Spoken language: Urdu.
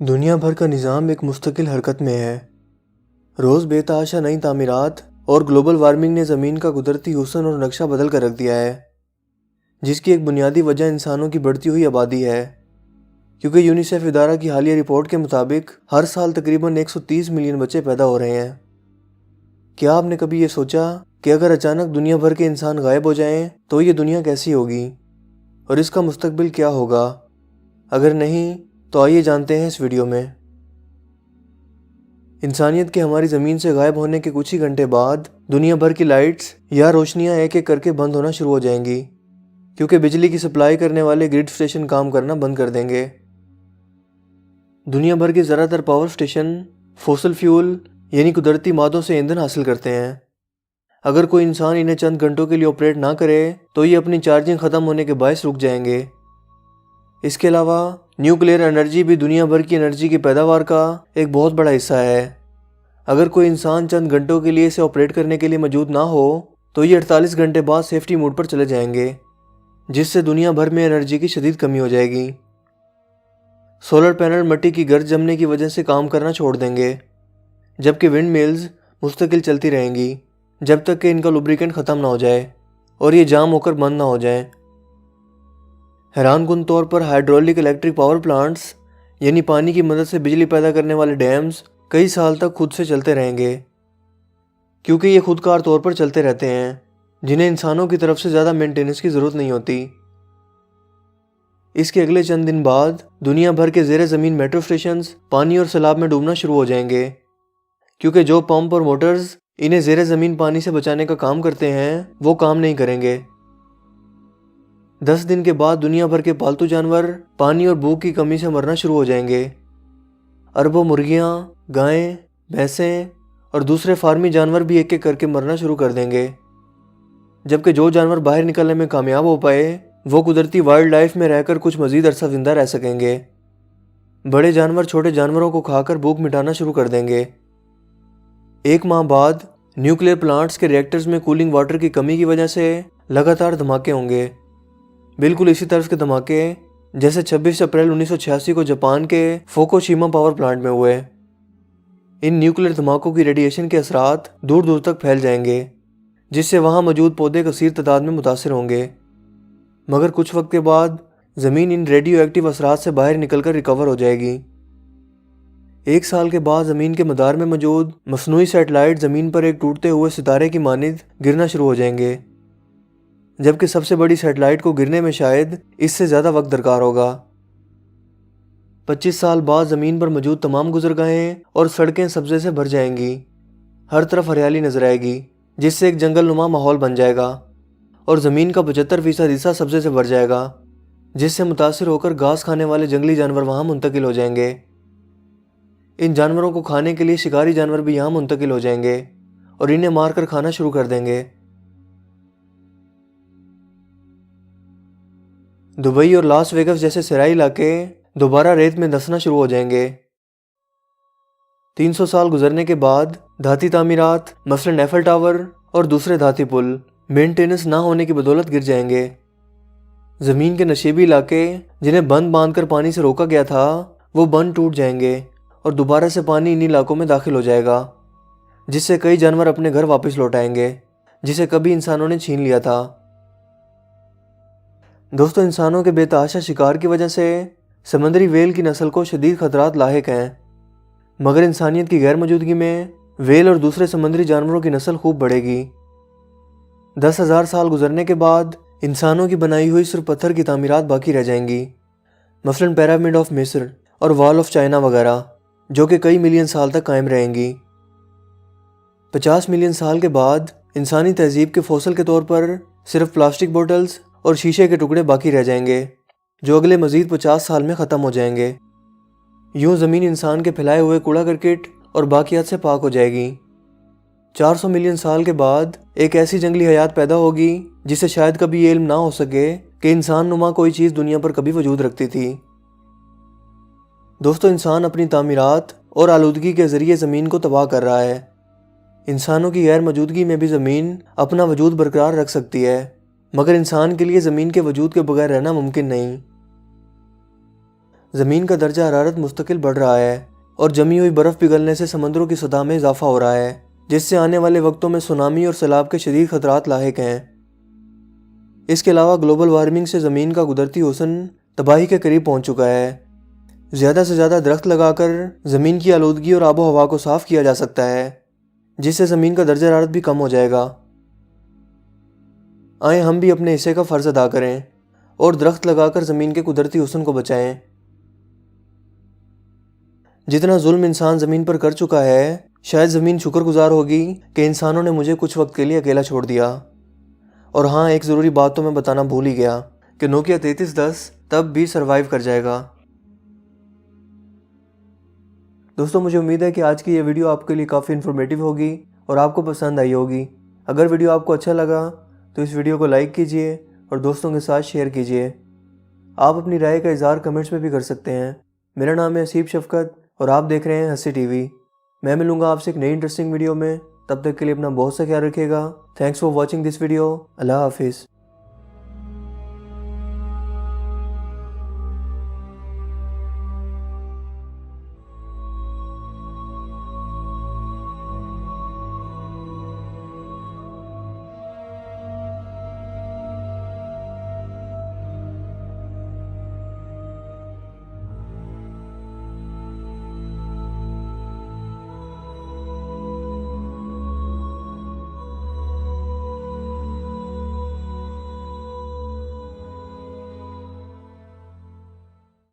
دنیا بھر کا نظام ایک مستقل حرکت میں ہے۔ روز بے تحاشا نئی تعمیرات اور گلوبل وارمنگ نے زمین کا قدرتی حسن اور نقشہ بدل کر رکھ دیا ہے، جس کی ایک بنیادی وجہ انسانوں کی بڑھتی ہوئی آبادی ہے۔ کیونکہ یونیسیف ادارہ کی حالیہ رپورٹ کے مطابق ہر سال تقریباً 130 ملین بچے پیدا ہو رہے ہیں۔ کیا آپ نے کبھی یہ سوچا کہ اگر اچانک دنیا بھر کے انسان غائب ہو جائیں تو یہ دنیا کیسی ہوگی اور اس کا مستقبل کیا ہوگا؟ اگر نہیں تو آئیے جانتے ہیں اس ویڈیو میں۔ انسانیت کے ہماری زمین سے غائب ہونے کے کچھ ہی گھنٹے بعد دنیا بھر کی لائٹس یا روشنیاں ایک ایک کر کے بند ہونا شروع ہو جائیں گی، کیونکہ بجلی کی سپلائی کرنے والے گرڈ اسٹیشن کام کرنا بند کر دیں گے۔ دنیا بھر کے زیادہ تر پاور اسٹیشن فوسل فیول یعنی قدرتی مادوں سے ایندھن حاصل کرتے ہیں۔ اگر کوئی انسان انہیں چند گھنٹوں کے لیے آپریٹ نہ کرے تو یہ اپنی چارجنگ ختم ہونے کے باعث رک جائیں گے۔ اس کے علاوہ نیوکلیئر انرجی بھی دنیا بھر کی انرجی کی پیداوار کا ایک بہت بڑا حصہ ہے۔ اگر کوئی انسان چند گھنٹوں کے لیے اسے آپریٹ کرنے کے لیے موجود نہ ہو تو یہ 48 گھنٹے بعد سیفٹی موڈ پر چلے جائیں گے، جس سے دنیا بھر میں انرجی کی شدید کمی ہو جائے گی۔ سولر پینل مٹی کی گرد جمنے کی وجہ سے کام کرنا چھوڑ دیں گے، جبکہ ونڈ میلز مستقل چلتی رہیں گی جب تک کہ ان کا لوبریکنٹ ختم نہ ہو جائے اور یہ جام ہو کر بند نہ ہو جائیں۔ حیران کن طور پر ہائیڈرولک الیکٹرک پاور پلانٹس یعنی پانی کی مدد سے بجلی پیدا کرنے والے ڈیمز کئی سال تک خود سے چلتے رہیں گے، کیونکہ یہ خود کار طور پر چلتے رہتے ہیں، جنہیں انسانوں کی طرف سے زیادہ مینٹیننس کی ضرورت نہیں ہوتی۔ اس کے اگلے چند دن بعد دنیا بھر کے زیر زمین میٹرو اسٹیشنز پانی اور سیلاب میں ڈوبنا شروع ہو جائیں گے، کیونکہ جو پمپ اور موٹرز انہیں زیر زمین پانی سے بچانے کا کام کرتے ہیں وہ کام نہیں کریں گے۔ 10 دن کے بعد دنیا بھر کے پالتو جانور پانی اور بھوک کی کمی سے مرنا شروع ہو جائیں گے۔ اربوں مرغیاں، گائیں، بھینسیں اور دوسرے فارمی جانور بھی ایک ایک کر کے مرنا شروع کر دیں گے، جبکہ جو جانور باہر نکلنے میں کامیاب ہو پائے وہ قدرتی وائلڈ لائف میں رہ کر کچھ مزید عرصہ زندہ رہ سکیں گے۔ بڑے جانور چھوٹے جانوروں کو کھا کر بھوک مٹانا شروع کر دیں گے۔ 1 ماہ بعد نیوکلیئر پلانٹس کے ریئیکٹرز میں کولنگ واٹر کی کمی کی وجہ سے لگاتار دھماکے ہوں گے، بالکل اسی طرز کے دھماکے جیسے 26 اپریل 1986 کو جاپان کے فوکوشیما پاور پلانٹ میں ہوئے۔ ان نیوکلیئر دھماکوں کی ریڈیشن کے اثرات دور دور تک پھیل جائیں گے، جس سے وہاں موجود پودے کثیر تعداد میں متاثر ہوں گے، مگر کچھ وقت کے بعد زمین ان ریڈیو ایکٹیو اثرات سے باہر نکل کر ریکور ہو جائے گی۔ 1 سال کے بعد زمین کے مدار میں موجود مصنوعی سیٹلائٹ زمین پر ایک ٹوٹتے ہوئے ستارے کی مانند گرنا شروع ہو جائیں گے، جبکہ سب سے بڑی سیٹلائٹ کو گرنے میں شاید اس سے زیادہ وقت درکار ہوگا۔ 25 سال بعد زمین پر موجود تمام گزرگاہیں اور سڑکیں سبزے سے بھر جائیں گی، ہر طرف ہریالی نظر آئے گی، جس سے ایک جنگل نما ماحول بن جائے گا، اور زمین کا 75% حصہ سبزے سے بھر جائے گا، جس سے متاثر ہو کر گھاس کھانے والے جنگلی جانور وہاں منتقل ہو جائیں گے۔ ان جانوروں کو کھانے کے لیے شکاری جانور بھی یہاں منتقل ہو جائیں گے اور انہیں مار کر کھانا شروع کر دیں گے۔ دبئی اور لاس ویگس جیسے صحرائی علاقے دوبارہ ریت میں دھنسنا شروع ہو جائیں گے۔ 300 سال گزرنے کے بعد دھاتی تعمیرات مثلاً ایفل ٹاور اور دوسرے دھاتی پل مینٹیننس نہ ہونے کی بدولت گر جائیں گے۔ زمین کے نشیبی علاقے جنہیں بند باندھ کر پانی سے روکا گیا تھا وہ بند ٹوٹ جائیں گے اور دوبارہ سے پانی انہی علاقوں میں داخل ہو جائے گا، جس سے کئی جانور اپنے گھر واپس لوٹ آئیں گے جسے کبھی انسانوں نے چھین لیا تھا۔ دوستو، انسانوں کے بے تحاشا شکار کی وجہ سے سمندری ویل کی نسل کو شدید خطرات لاحق ہیں، مگر انسانیت کی غیر موجودگی میں ویل اور دوسرے سمندری جانوروں کی نسل خوب بڑھے گی۔ 10,000 سال گزرنے کے بعد انسانوں کی بنائی ہوئی صرف پتھر کی تعمیرات باقی رہ جائیں گی، مثلاً پیرامڈ آف مصر اور وال آف چائنا وغیرہ، جو کہ کئی ملین سال تک قائم رہیں گی۔ 50 ملین سال کے بعد انسانی تہذیب کے فوسل کے طور پر صرف پلاسٹک بوٹلز اور شیشے کے ٹکڑے باقی رہ جائیں گے، جو اگلے مزید 50 سال میں ختم ہو جائیں گے۔ یوں زمین انسان کے پھیلائے ہوئے کوڑا کرکٹ اور باقیات سے پاک ہو جائے گی۔ 400 ملین سال کے بعد ایک ایسی جنگلی حیات پیدا ہوگی جسے شاید کبھی یہ علم نہ ہو سکے کہ انسان نما کوئی چیز دنیا پر کبھی وجود رکھتی تھی۔ دوستو، انسان اپنی تعمیرات اور آلودگی کے ذریعے زمین کو تباہ کر رہا ہے۔ انسانوں کی غیر موجودگی میں بھی زمین اپنا وجود برقرار رکھ سکتی ہے، مگر انسان کے لیے زمین کے وجود کے بغیر رہنا ممکن نہیں۔ زمین کا درجہ حرارت مستقل بڑھ رہا ہے اور جمی ہوئی برف پگھلنے سے سمندروں کی سطح میں اضافہ ہو رہا ہے، جس سے آنے والے وقتوں میں سونامی اور سیلاب کے شدید خطرات لاحق ہیں۔ اس کے علاوہ گلوبل وارمنگ سے زمین کا قدرتی حسن تباہی کے قریب پہنچ چکا ہے۔ زیادہ سے زیادہ درخت لگا کر زمین کی آلودگی اور آب و ہوا کو صاف کیا جا سکتا ہے، جس سے زمین کا درجہ حرارت بھی کم ہو جائے گا۔ آئیں ہم بھی اپنے حصے کا فرض ادا کریں اور درخت لگا کر زمین کے قدرتی حسن کو بچائیں۔ جتنا ظلم انسان زمین پر کر چکا ہے، شاید زمین شکر گزار ہوگی کہ انسانوں نے مجھے کچھ وقت کے لیے اکیلا چھوڑ دیا۔ اور ہاں، ایک ضروری بات تو میں بتانا بھول ہی گیا کہ نوکیا 3310 تب بھی سروائیو کر جائے گا۔ دوستوں، مجھے امید ہے کہ آج کی یہ ویڈیو آپ کے لیے کافی انفارمیٹیو ہوگی اور آپ کو پسند آئی ہوگی۔ اگر ویڈیو آپ کو اچھا لگا تو اس ویڈیو کو لائک کیجئے اور دوستوں کے ساتھ شیئر کیجئے۔ آپ اپنی رائے کا اظہار کمنٹس میں بھی کر سکتے ہیں۔ میرا نام ہے حسیب شفقت اور آپ دیکھ رہے ہیں ہنسی ٹی وی۔ میں ملوں گا آپ سے ایک نئی انٹرسٹنگ ویڈیو میں، تب تک کے لیے اپنا بہت سا خیال رکھیے گا۔ Thanks for watching this video. Allah حافظ۔